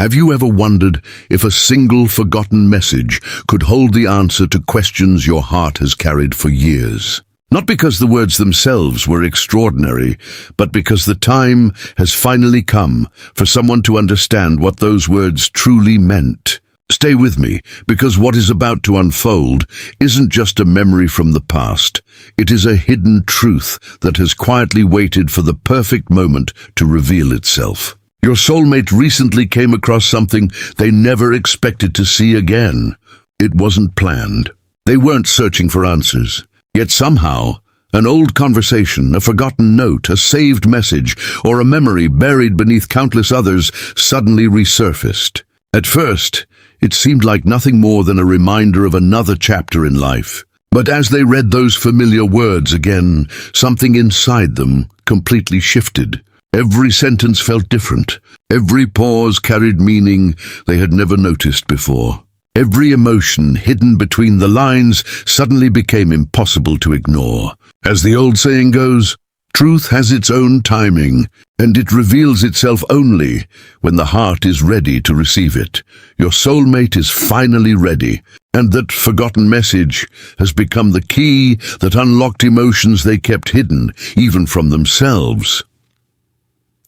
Have you ever wondered if a single forgotten message could hold the answer to questions your heart has carried for years? Not because the words themselves were extraordinary, but because the time has finally come for someone to understand what those words truly meant. Stay with me, because what is about to unfold isn't just a memory from the past. It is a hidden truth that has quietly waited for the perfect moment to reveal itself. Your soulmate recently came across something they never expected to see again. It wasn't planned. They weren't searching for answers. Yet somehow, an old conversation, a forgotten note, a saved message, or a memory buried beneath countless others suddenly resurfaced. At first, it seemed like nothing more than a reminder of another chapter in life. But as they read those familiar words again, something inside them completely shifted. Every sentence felt different. Every pause carried meaning they had never noticed before. Every emotion hidden between the lines suddenly became impossible to ignore. As the old saying goes, truth has its own timing, and it reveals itself only when the heart is ready to receive it. Your soulmate is finally ready, and that forgotten message has become the key that unlocked emotions they kept hidden, even from themselves.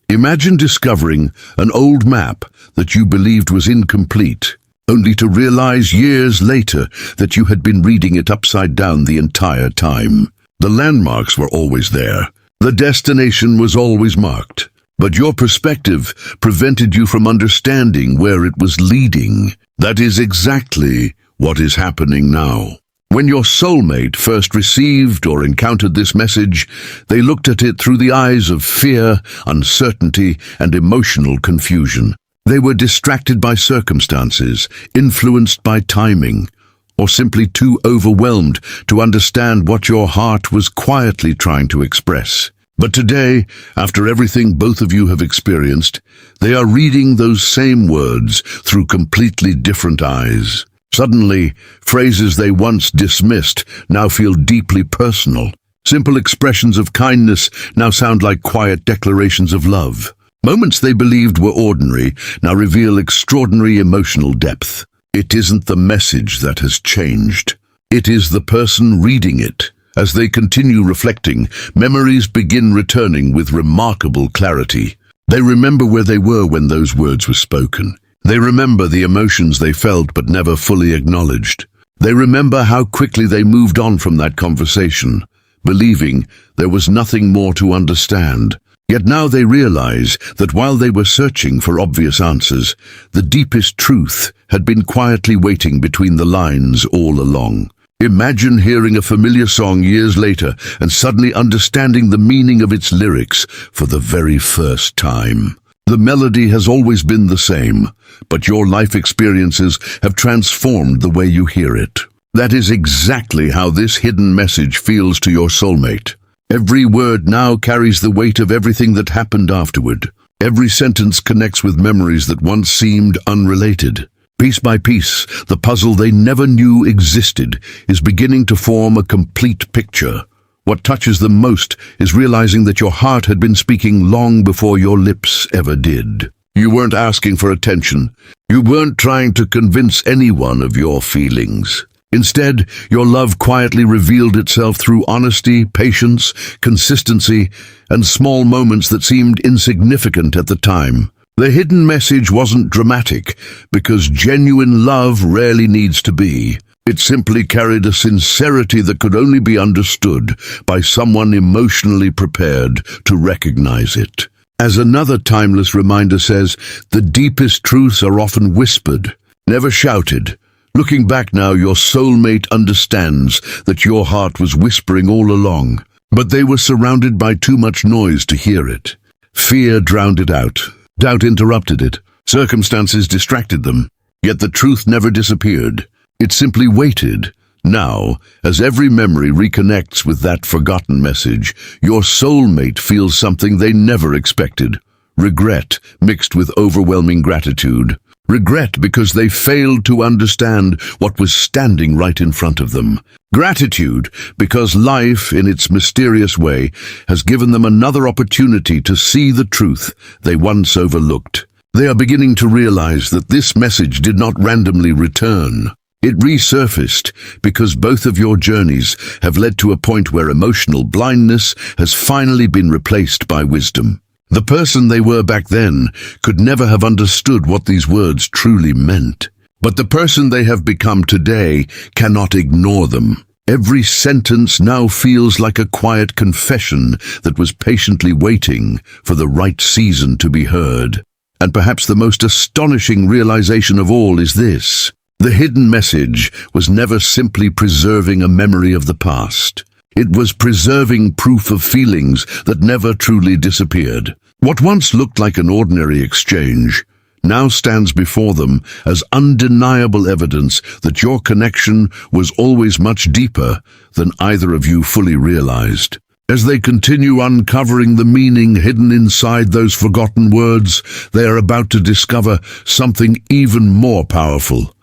Imagine discovering an old map that you believed was incomplete, only to realize years later that you had been reading it upside down the entire time. The landmarks were always there. The destination was always marked. But your perspective prevented you from understanding where it was leading. That is exactly what is happening now. When your soulmate first received or encountered this message, they looked at it through the eyes of fear, uncertainty, and emotional confusion. They were distracted by circumstances, influenced by timing, or simply too overwhelmed to understand what your heart was quietly trying to express. But today, after everything both of you have experienced, they are reading those same words through completely different eyes. Suddenly, phrases they once dismissed now feel deeply personal. Simple expressions of kindness now sound like quiet declarations of love. Moments they believed were ordinary now reveal extraordinary emotional depth. It isn't the message that has changed. It is the person reading it. As they continue reflecting, memories begin returning with remarkable clarity. They remember where they were when those words were spoken. They remember the emotions they felt but never fully acknowledged. They remember how quickly they moved on from that conversation, believing there was nothing more to understand. Yet now they realize that while they were searching for obvious answers, the deepest truth had been quietly waiting between the lines all along. Imagine hearing a familiar song years later and suddenly understanding the meaning of its lyrics for the very first time. The melody has always been the same, but your life experiences have transformed the way you hear it. That is exactly how this hidden message feels to your soulmate. Every word now carries the weight of everything that happened afterward. Every sentence connects with memories that once seemed unrelated. Piece by piece, the puzzle they never knew existed is beginning to form a complete picture. What touches them most is realizing that your heart had been speaking long before your lips ever did. You weren't asking for attention. You weren't trying to convince anyone of your feelings. Instead, your love quietly revealed itself through honesty, patience, consistency, and small moments that seemed insignificant at the time. The hidden message wasn't dramatic, because genuine love rarely needs to be. It simply carried a sincerity that could only be understood by someone emotionally prepared to recognize it. As another timeless reminder says, the deepest truths are often whispered, never shouted. Looking back now, your soulmate understands that your heart was whispering all along, but they were surrounded by too much noise to hear it. Fear drowned it out. Doubt interrupted it. Circumstances distracted them. Yet the truth never disappeared. It simply waited. Now, as every memory reconnects with that forgotten message, your soulmate feels something they never expected. Regret mixed with overwhelming gratitude. Regret because they failed to understand what was standing right in front of them. Gratitude because life, in its mysterious way, has given them another opportunity to see the truth they once overlooked. They are beginning to realize that this message did not randomly return. It resurfaced because both of your journeys have led to a point where emotional blindness has finally been replaced by wisdom. The person they were back then could never have understood what these words truly meant. But the person they have become today cannot ignore them. Every sentence now feels like a quiet confession that was patiently waiting for the right season to be heard. And perhaps the most astonishing realization of all is this: the hidden message was never simply preserving a memory of the past. It was preserving proof of feelings that never truly disappeared. What once looked like an ordinary exchange now stands before them as undeniable evidence that your connection was always much deeper than either of you fully realized. As they continue uncovering the meaning hidden inside those forgotten words, they are about to discover something even more powerful.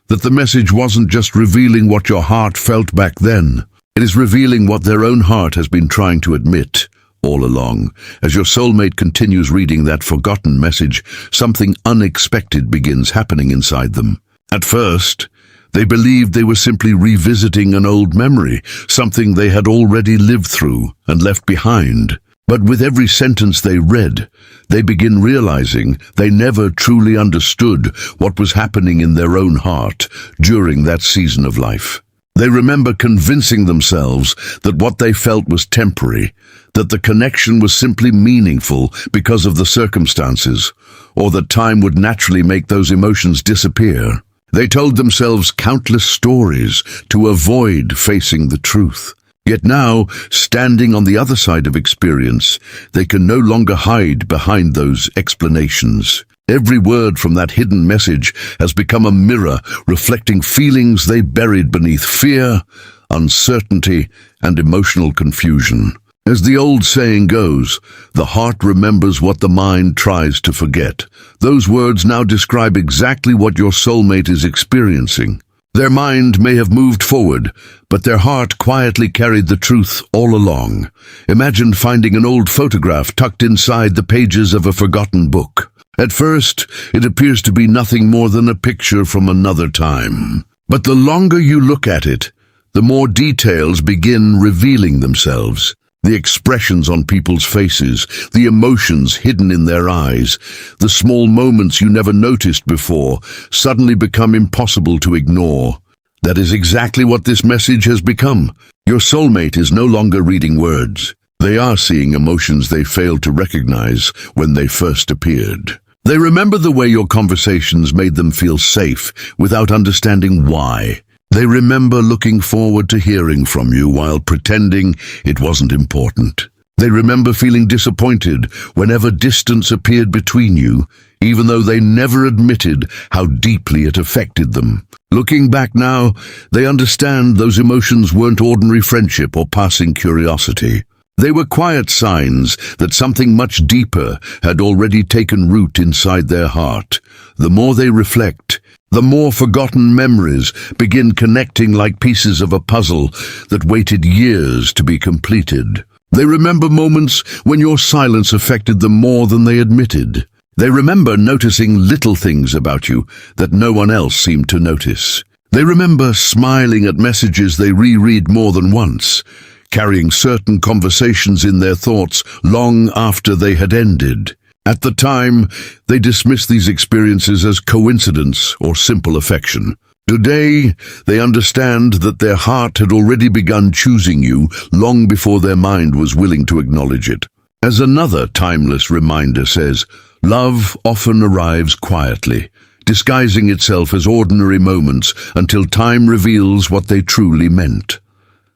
That the message wasn't just revealing what your heart felt back then. It is revealing what their own heart has been trying to admit all along. As your soulmate continues reading that forgotten message, something unexpected begins happening inside them. At first, they believed they were simply revisiting an old memory, something they had already lived through and left behind. But with every sentence they read, they begin realizing they never truly understood what was happening in their own heart during that season of life. They remember convincing themselves that what they felt was temporary, that the connection was simply meaningful because of the circumstances, or that time would naturally make those emotions disappear. They told themselves countless stories to avoid facing the truth. Yet now, standing on the other side of experience, they can no longer hide behind those explanations. Every word from that hidden message has become a mirror reflecting feelings they buried beneath fear, uncertainty, and emotional confusion. As the old saying goes, the heart remembers what the mind tries to forget. Those words now describe exactly what your soulmate is experiencing. Their mind may have moved forward, but their heart quietly carried the truth all along. Imagine finding an old photograph tucked inside the pages of a forgotten book. At first, it appears to be nothing more than a picture from another time. But the longer you look at it, the more details begin revealing themselves. The expressions on people's faces, the emotions hidden in their eyes, the small moments you never noticed before suddenly become impossible to ignore. That is exactly what this message has become. Your soulmate is no longer reading words. They are seeing emotions they failed to recognize when they first appeared. They remember the way your conversations made them feel safe without understanding why. They remember looking forward to hearing from you while pretending it wasn't important. They remember feeling disappointed whenever distance appeared between you, even though they never admitted how deeply it affected them. Looking back now, they understand those emotions weren't ordinary friendship or passing curiosity. They were quiet signs that something much deeper had already taken root inside their heart. The more they reflect, the more forgotten memories begin connecting like pieces of a puzzle that waited years to be completed. They remember moments when your silence affected them more than they admitted. They remember noticing little things about you that no one else seemed to notice. They remember smiling at messages they reread more than once, carrying certain conversations in their thoughts long after they had ended. At the time, they dismissed these experiences as coincidence or simple affection. Today, they understand that their heart had already begun choosing you long before their mind was willing to acknowledge it. As another timeless reminder says, love often arrives quietly, disguising itself as ordinary moments until time reveals what they truly meant.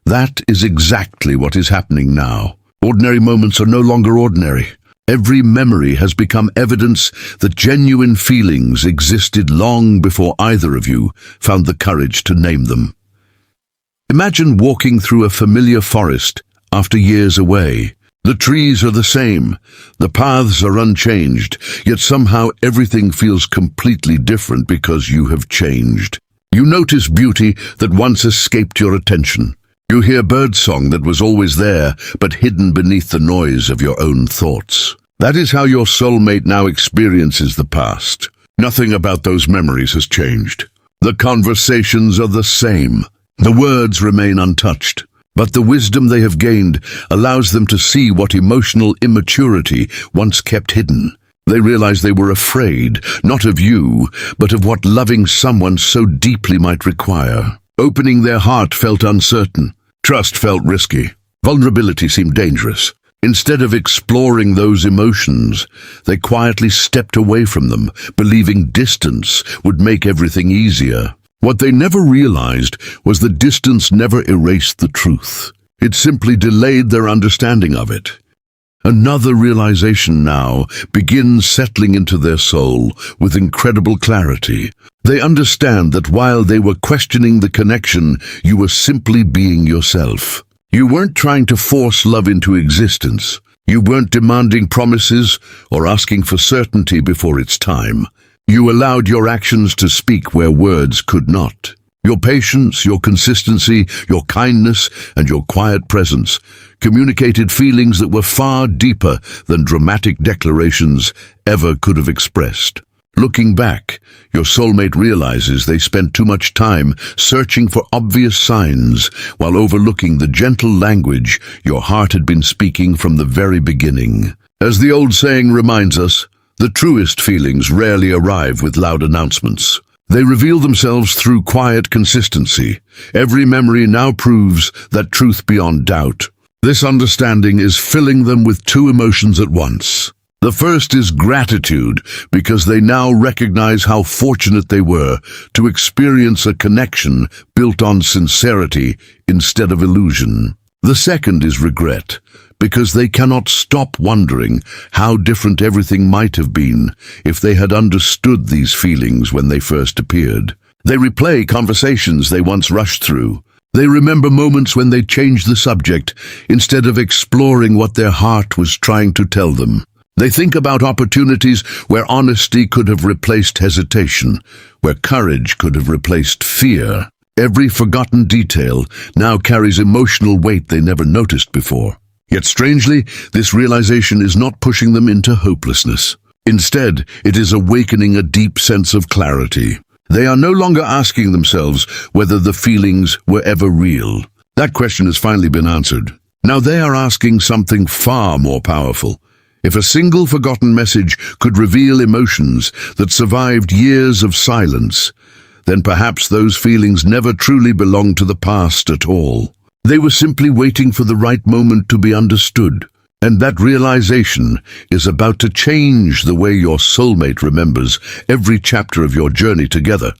That is exactly what is happening now. Ordinary moments are no longer ordinary. Every memory has become evidence that genuine feelings existed long before either of you found the courage to name them. Imagine walking through a familiar forest after years away. The trees are the same, the paths are unchanged, yet somehow everything feels completely different because you have changed. You notice beauty that once escaped your attention. You hear birdsong that was always there, but hidden beneath the noise of your own thoughts. That is how your soulmate now experiences the past. Nothing about those memories has changed. The conversations are the same. The words remain untouched. But the wisdom they have gained allows them to see what emotional immaturity once kept hidden. They realize they were afraid, not of you, but of what loving someone so deeply might require. Opening their heart felt uncertain. Trust felt risky. Vulnerability seemed dangerous. Instead of exploring those emotions, they quietly stepped away from them, believing distance would make everything easier. What they never realized was that distance never erased the truth. It simply delayed their understanding of it. Another realization now begins settling into their soul with incredible clarity. They understand that while they were questioning the connection, you were simply being yourself. You weren't trying to force love into existence. You weren't demanding promises or asking for certainty before its time. You allowed your actions to speak where words could not. Your patience, your consistency, your kindness, and your quiet presence communicated feelings that were far deeper than dramatic declarations ever could have expressed. Looking back, your soulmate realizes they spent too much time searching for obvious signs while overlooking the gentle language your heart had been speaking from the very beginning. As the old saying reminds us, the truest feelings rarely arrive with loud announcements. They reveal themselves through quiet consistency. Every memory now proves that truth beyond doubt. This understanding is filling them with two emotions at once. The first is gratitude, because they now recognize how fortunate they were to experience a connection built on sincerity instead of illusion. The second is regret, because they cannot stop wondering how different everything might have been if they had understood these feelings when they first appeared. They replay conversations they once rushed through. They remember moments when they changed the subject instead of exploring what their heart was trying to tell them. They think about opportunities where honesty could have replaced hesitation, where courage could have replaced fear. Every forgotten detail now carries emotional weight they never noticed before. Yet strangely, this realization is not pushing them into hopelessness. Instead, it is awakening a deep sense of clarity. They are no longer asking themselves whether the feelings were ever real. That question has finally been answered. Now they are asking something far more powerful. If a single forgotten message could reveal emotions that survived years of silence, then perhaps those feelings never truly belonged to the past at all. They were simply waiting for the right moment to be understood. And that realization is about to change the way your soulmate remembers every chapter of your journey together.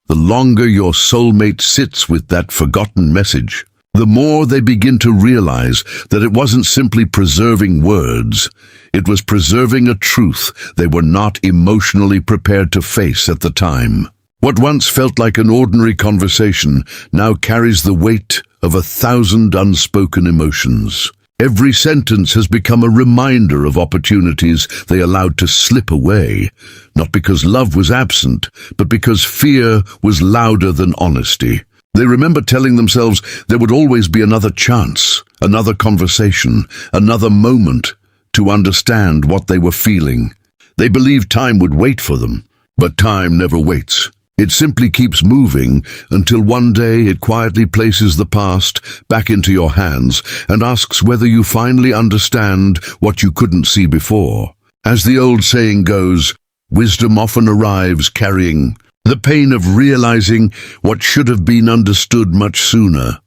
The longer your soulmate sits with that forgotten message, the more they begin to realize that it wasn't simply preserving words, it was preserving a truth they were not emotionally prepared to face at the time. What once felt like an ordinary conversation now carries the weight of 1,000 unspoken emotions. Every sentence has become a reminder of opportunities they allowed to slip away, not because love was absent, but because fear was louder than honesty. They remember telling themselves there would always be another chance, another conversation, another moment to understand what they were feeling. They believed time would wait for them, but time never waits. It simply keeps moving until one day it quietly places the past back into your hands and asks whether you finally understand what you couldn't see before. As the old saying goes, wisdom often arrives carrying the pain of realizing what should have been understood much sooner.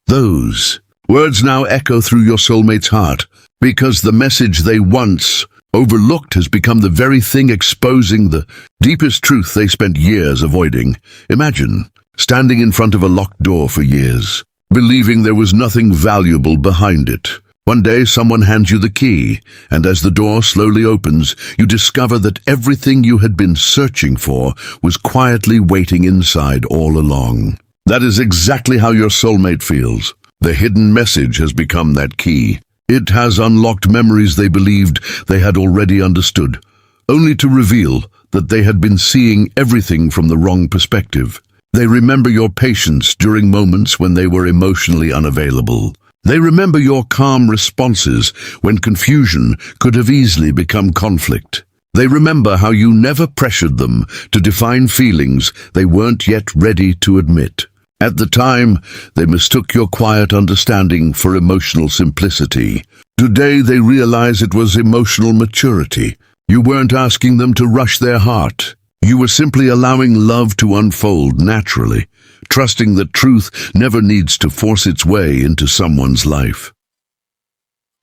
Those words now echo through your soulmate's heart, because the message they once overlooked has become the very thing exposing the deepest truth they spent years avoiding. Imagine standing in front of a locked door for years, believing there was nothing valuable behind it. One day someone hands you the key, and as the door slowly opens, you discover that everything you had been searching for was quietly waiting inside all along. That is exactly how your soulmate feels. The hidden message has become that key. It has unlocked memories they believed they had already understood, only to reveal that they had been seeing everything from the wrong perspective. They remember your patience during moments when they were emotionally unavailable, They remember your calm responses when confusion could have easily become conflict. They remember how you never pressured them to define feelings they weren't yet ready to admit. At the time, they mistook your quiet understanding for emotional simplicity. Today, they realize it was emotional maturity. You weren't asking them to rush their heart. You were simply allowing love to unfold naturally, trusting that truth never needs to force its way into someone's life.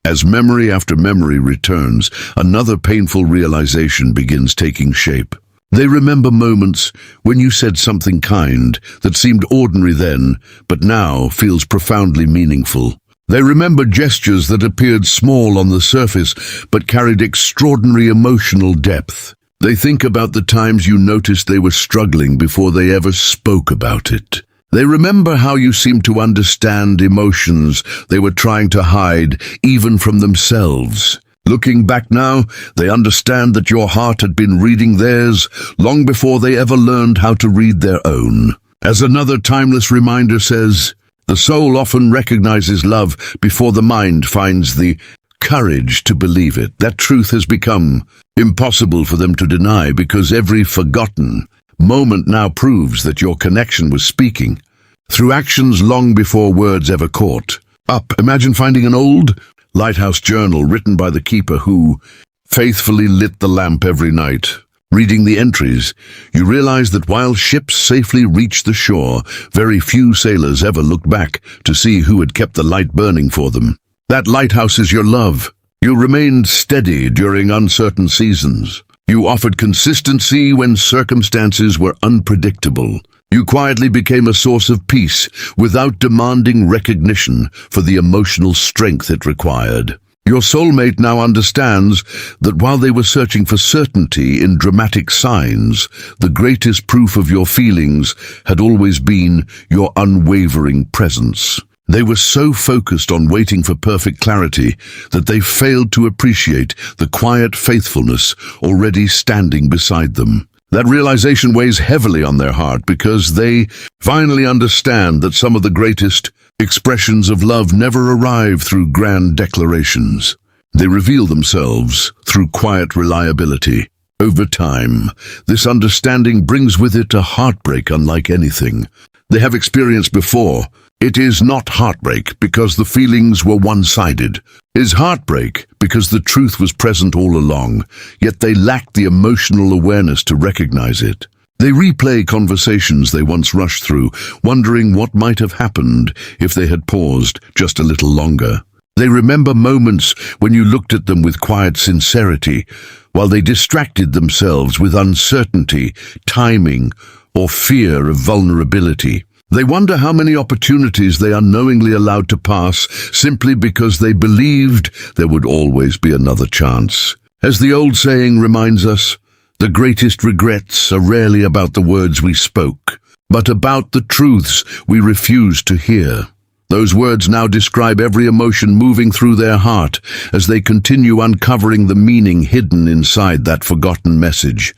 As memory after memory returns, another painful realization begins taking shape. They remember moments when you said something kind that seemed ordinary then, but now feels profoundly meaningful. They remember gestures that appeared small on the surface, but carried extraordinary emotional depth. They think about the times you noticed they were struggling before they ever spoke about it. They remember how you seemed to understand emotions they were trying to hide, even from themselves. Looking back now, they understand that your heart had been reading theirs long before they ever learned how to read their own. As another timeless reminder says, the soul often recognizes love before the mind finds the courage to believe it. That truth has become impossible for them to deny because every forgotten moment now proves that your connection was speaking through actions long before words ever caught up. Imagine finding an old lighthouse journal written by the keeper who faithfully lit the lamp every night. Reading the entries, you realize that while ships safely reached the shore, very few sailors ever looked back to see who had kept the light burning for them. That lighthouse is your love. You remained steady during uncertain seasons. You offered consistency when circumstances were unpredictable. You quietly became a source of peace without demanding recognition for the emotional strength it required. Your soulmate now understands that while they were searching for certainty in dramatic signs, the greatest proof of your feelings had always been your unwavering presence. They were so focused on waiting for perfect clarity that they failed to appreciate the quiet faithfulness already standing beside them. That realization weighs heavily on their heart because they finally understand that some of the greatest expressions of love never arrive through grand declarations. They reveal themselves through quiet reliability. Over time, this understanding brings with it a heartbreak unlike anything they have experienced before. It is not heartbreak because the feelings were one-sided. It is heartbreak because the truth was present all along, yet they lacked the emotional awareness to recognize it. They replay conversations they once rushed through, wondering what might have happened if they had paused just a little longer. They remember moments when you looked at them with quiet sincerity, while they distracted themselves with uncertainty, timing, or fear of vulnerability. They wonder how many opportunities they unknowingly allowed to pass simply because they believed there would always be another chance. As the old saying reminds us, the greatest regrets are rarely about the words we spoke, but about the truths we refused to hear. Those words now describe every emotion moving through their heart as they continue uncovering the meaning hidden inside that forgotten message.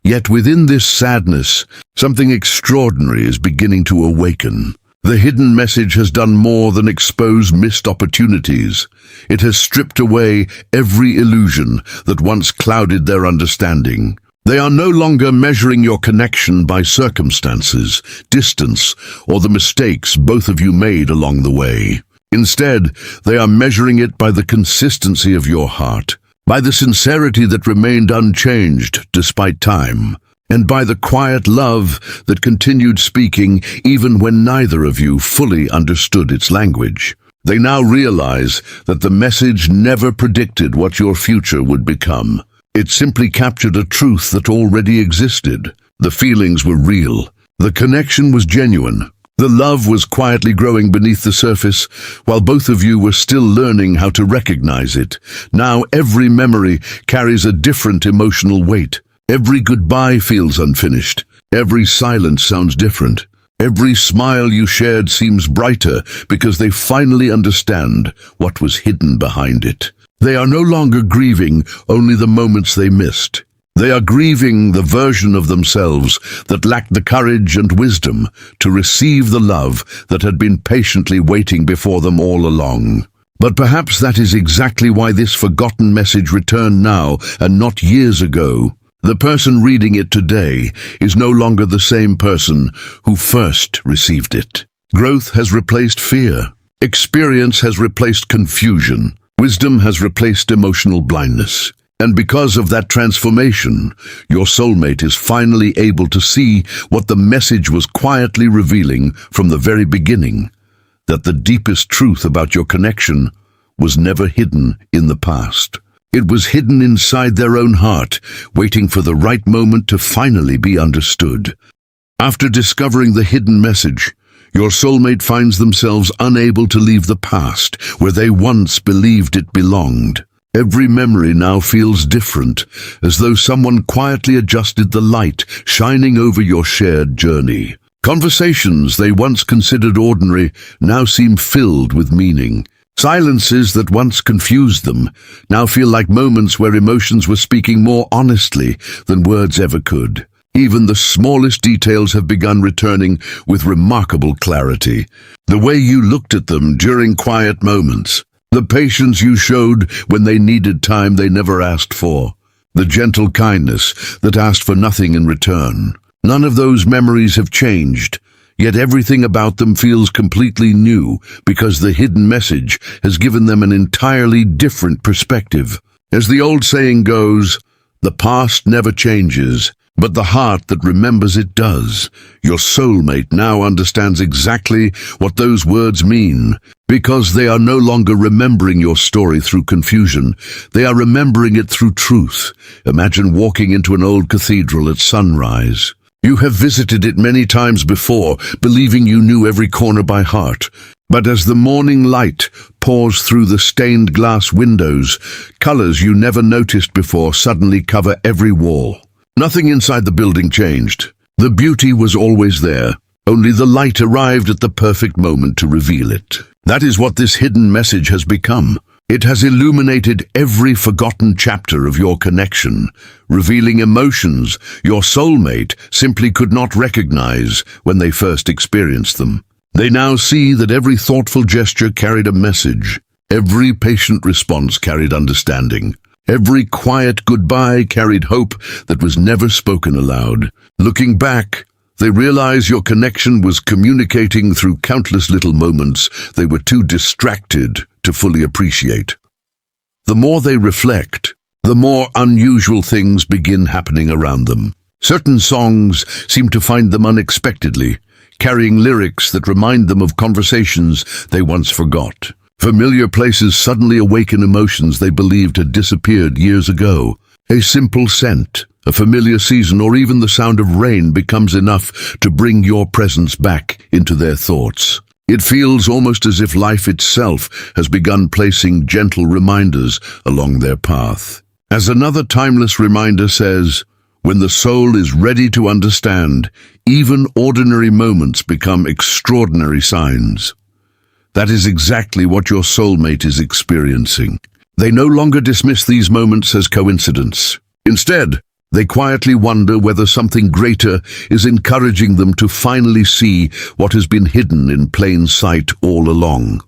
Yet within this sadness, something extraordinary is beginning to awaken. The hidden message has done more than expose missed opportunities. It has stripped away every illusion that once clouded their understanding. They are no longer measuring your connection by circumstances, distance, or the mistakes both of you made along the way. Instead, they are measuring it by the consistency of your heart, by the sincerity that remained unchanged despite time, and by the quiet love that continued speaking even when neither of you fully understood its language. They now realize that the message never predicted what your future would become. It simply captured a truth that already existed. The feelings were real. The connection was genuine. The love was quietly growing beneath the surface, while both of you were still learning how to recognize it. Now every memory carries a different emotional weight. Every goodbye feels unfinished. Every silence sounds different. Every smile you shared seems brighter because they finally understand what was hidden behind it. They are no longer grieving only the moments they missed. They are grieving the version of themselves that lacked the courage and wisdom to receive the love that had been patiently waiting before them all along. But perhaps that is exactly why this forgotten message returned now and not years ago. The person reading it today is no longer the same person who first received it. Growth has replaced fear. Experience has replaced confusion. Wisdom has replaced emotional blindness. And because of that transformation, your soulmate is finally able to see what the message was quietly revealing from the very beginning, that the deepest truth about your connection was never hidden in the past. It was hidden inside their own heart, waiting for the right moment to finally be understood. After discovering the hidden message, your soulmate finds themselves unable to leave the past where they once believed it belonged. Every memory now feels different, as though someone quietly adjusted the light shining over your shared journey. Conversations they once considered ordinary now seem filled with meaning. Silences that once confused them now feel like moments where emotions were speaking more honestly than words ever could. Even the smallest details have begun returning with remarkable clarity. The way you looked at them during quiet moments, the patience you showed when they needed time they never asked for, the gentle kindness that asked for nothing in return. None of those memories have changed, yet everything about them feels completely new because the hidden message has given them an entirely different perspective. As the old saying goes, the past never changes, but the heart that remembers it does. Your soulmate now understands exactly what those words mean. Because they are no longer remembering your story through confusion, they are remembering it through truth. Imagine walking into an old cathedral at sunrise. You have visited it many times before, believing you knew every corner by heart. But as the morning light pours through the stained glass windows, colors you never noticed before suddenly cover every wall. Nothing inside the building changed. The beauty was always there. Only the light arrived at the perfect moment to reveal it. That is what this hidden message has become. It has illuminated every forgotten chapter of your connection, revealing emotions your soulmate simply could not recognize when they first experienced them. They now see that every thoughtful gesture carried a message. Every patient response carried understanding. Every quiet goodbye carried hope that was never spoken aloud. Looking back, they realize your connection was communicating through countless little moments they were too distracted to fully appreciate. The more they reflect, the more unusual things begin happening around them. Certain songs seem to find them unexpectedly, carrying lyrics that remind them of conversations they once forgot. Familiar places suddenly awaken emotions they believed had disappeared years ago. A simple scent, a familiar season, or even the sound of rain becomes enough to bring your presence back into their thoughts. It feels almost as if life itself has begun placing gentle reminders along their path. As another timeless reminder says, when the soul is ready to understand, even ordinary moments become extraordinary signs. That is exactly what your soulmate is experiencing. They no longer dismiss these moments as coincidence. Instead, they quietly wonder whether something greater is encouraging them to finally see what has been hidden in plain sight all along.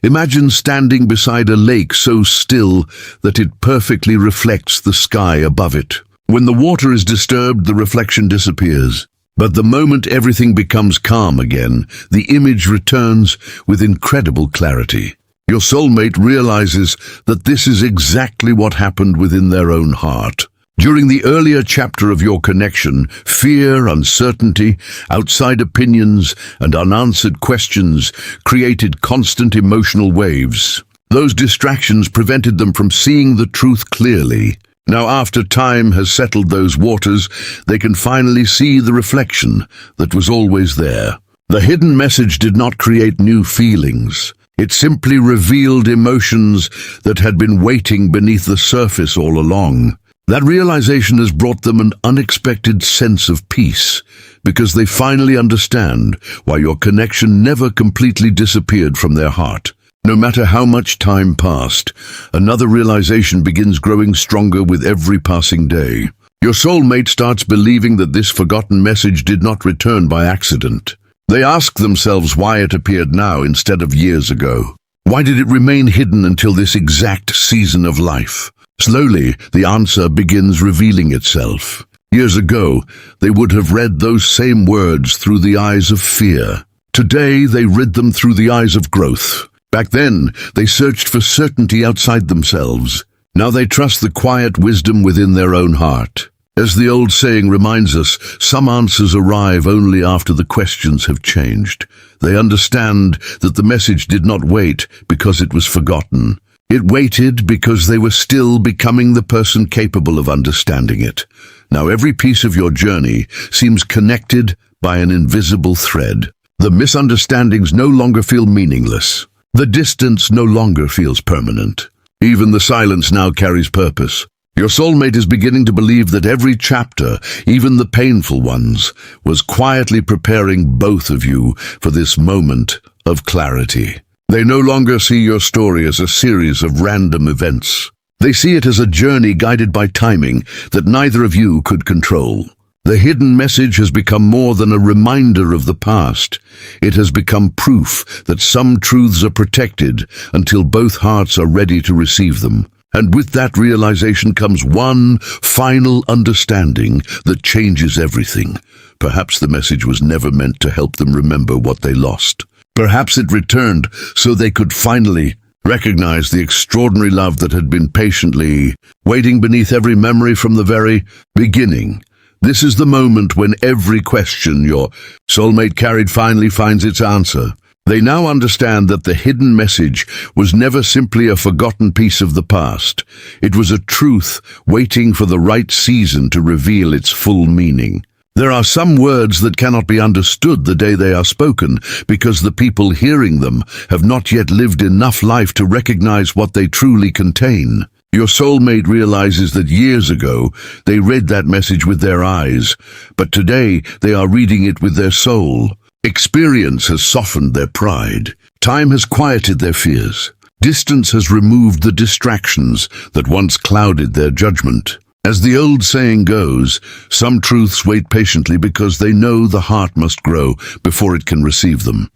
Imagine standing beside a lake so still that it perfectly reflects the sky above it. When the water is disturbed, the reflection disappears. But the moment everything becomes calm again, the image returns with incredible clarity. Your soulmate realizes that this is exactly what happened within their own heart. During the earlier chapter of your connection, fear, uncertainty, outside opinions, and unanswered questions created constant emotional waves. Those distractions prevented them from seeing the truth clearly. Now, after time has settled those waters, they can finally see the reflection that was always there. The hidden message did not create new feelings. It simply revealed emotions that had been waiting beneath the surface all along. That realization has brought them an unexpected sense of peace, because they finally understand why your connection never completely disappeared from their heart. No matter how much time passed, another realization begins growing stronger with every passing day. Your soulmate starts believing that this forgotten message did not return by accident. They ask themselves why it appeared now instead of years ago. Why did it remain hidden until this exact season of life? Slowly, the answer begins revealing itself. Years ago, they would have read those same words through the eyes of fear. Today, they read them through the eyes of growth. Back then, they searched for certainty outside themselves. Now they trust the quiet wisdom within their own heart. As the old saying reminds us, some answers arrive only after the questions have changed. They understand that the message did not wait because it was forgotten. It waited because they were still becoming the person capable of understanding it. Now every piece of your journey seems connected by an invisible thread. The misunderstandings no longer feel meaningless. The distance no longer feels permanent. Even the silence now carries purpose. Your soulmate is beginning to believe that every chapter, even the painful ones, was quietly preparing both of you for this moment of clarity. They no longer see your story as a series of random events. They see it as a journey guided by timing that neither of you could control. The hidden message has become more than a reminder of the past. It has become proof that some truths are protected until both hearts are ready to receive them. And with that realization comes one final understanding that changes everything. Perhaps the message was never meant to help them remember what they lost. Perhaps it returned so they could finally recognize the extraordinary love that had been patiently waiting beneath every memory from the very beginning. This is the moment when every question your soulmate carried finally finds its answer. They now understand that the hidden message was never simply a forgotten piece of the past. It was a truth waiting for the right season to reveal its full meaning. There are some words that cannot be understood the day they are spoken because the people hearing them have not yet lived enough life to recognize what they truly contain. Your soulmate realizes that years ago they read that message with their eyes, but today they are reading it with their soul. Experience has softened their pride. Time has quieted their fears. Distance has removed the distractions that once clouded their judgment. As the old saying goes, some truths wait patiently because they know the heart must grow before it can receive them.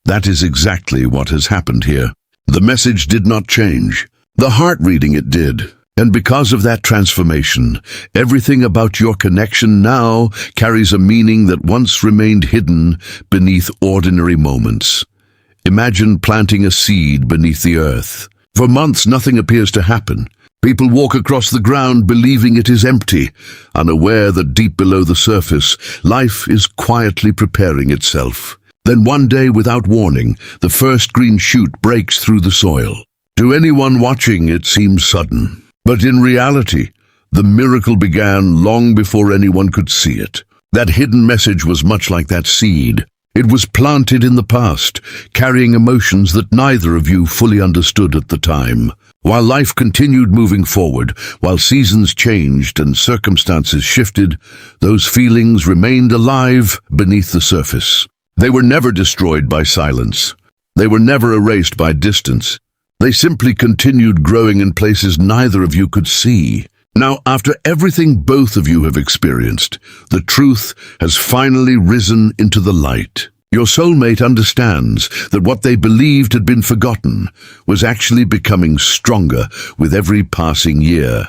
That is exactly what has happened here. The message did not change. The heart reading it did. And because of that transformation, everything about your connection now carries a meaning that once remained hidden beneath ordinary moments. Imagine planting a seed beneath the earth. For months, nothing appears to happen. People walk across the ground believing it is empty, unaware that deep below the surface, life is quietly preparing itself. Then one day, without warning, the first green shoot breaks through the soil. To anyone watching, it seems sudden. But in reality, the miracle began long before anyone could see it. That hidden message was much like that seed. It was planted in the past, carrying emotions that neither of you fully understood at the time. While life continued moving forward, while seasons changed and circumstances shifted, those feelings remained alive beneath the surface. They were never destroyed by silence. They were never erased by distance. They simply continued growing in places neither of you could see. Now, after everything both of you have experienced, the truth has finally risen into the light. Your soulmate understands that what they believed had been forgotten was actually becoming stronger with every passing year.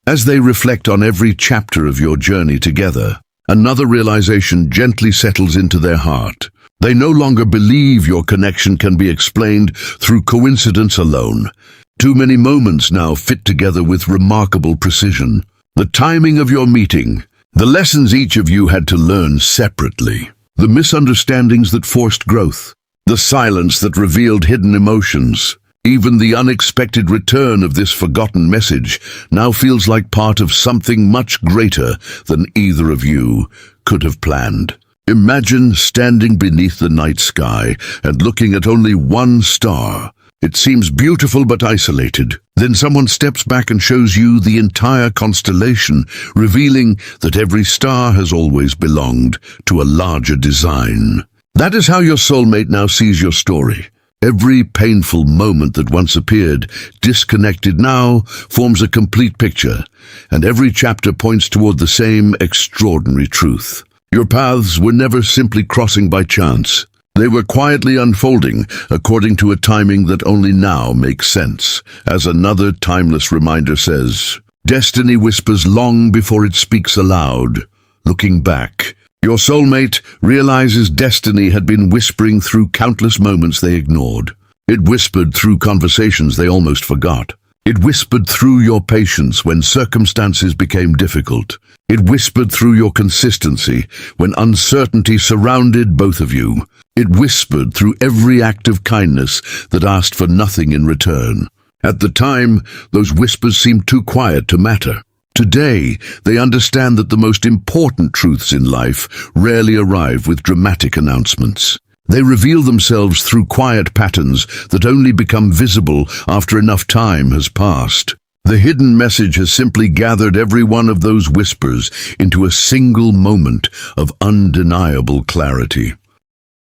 As they reflect on every chapter of your journey together, another realization gently settles into their heart. They no longer believe your connection can be explained through coincidence alone. Too many moments now fit together with remarkable precision. The timing of your meeting, the lessons each of you had to learn separately, the misunderstandings that forced growth, the silence that revealed hidden emotions. Even the unexpected return of this forgotten message now feels like part of something much greater than either of you could have planned. Imagine standing beneath the night sky and looking at only one star. It seems beautiful but isolated. Then someone steps back and shows you the entire constellation, revealing that every star has always belonged to a larger design. That is how your soulmate now sees your story. Every painful moment that once appeared disconnected now forms a complete picture, and every chapter points toward the same extraordinary truth. Your paths were never simply crossing by chance. They were quietly unfolding according to a timing that only now makes sense. As another timeless reminder says, destiny whispers long before it speaks aloud. Looking back, your soulmate realizes destiny had been whispering through countless moments they ignored. It whispered through conversations they almost forgot. It whispered through your patience when circumstances became difficult. It whispered through your consistency when uncertainty surrounded both of you. It whispered through every act of kindness that asked for nothing in return. At the time, those whispers seemed too quiet to matter. Today, they understand that the most important truths in life rarely arrive with dramatic announcements. They reveal themselves through quiet patterns that only become visible after enough time has passed. The hidden message has simply gathered every one of those whispers into a single moment of undeniable clarity.